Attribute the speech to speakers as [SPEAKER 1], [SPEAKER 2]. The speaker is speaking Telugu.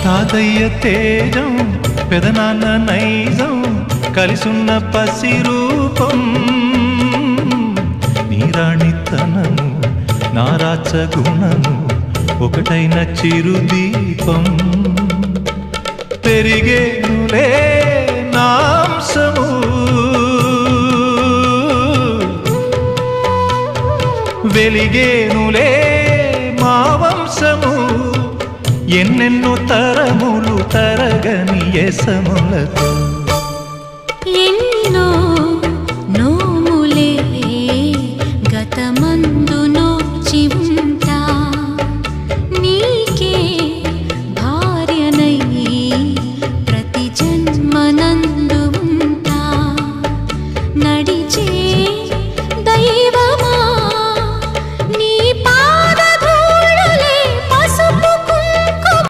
[SPEAKER 1] తాతయ్య తేజం పెదనాన్న నైజం కలిసున్న పసి రూపం నీరాణితనము నారాచ గుణము ఒకటైన చిరుదీపం పెరిగేనులే నాంసము వెలిగేనులే మా వంశము ఎన్నెన్నో తరములు తరగని యసములతో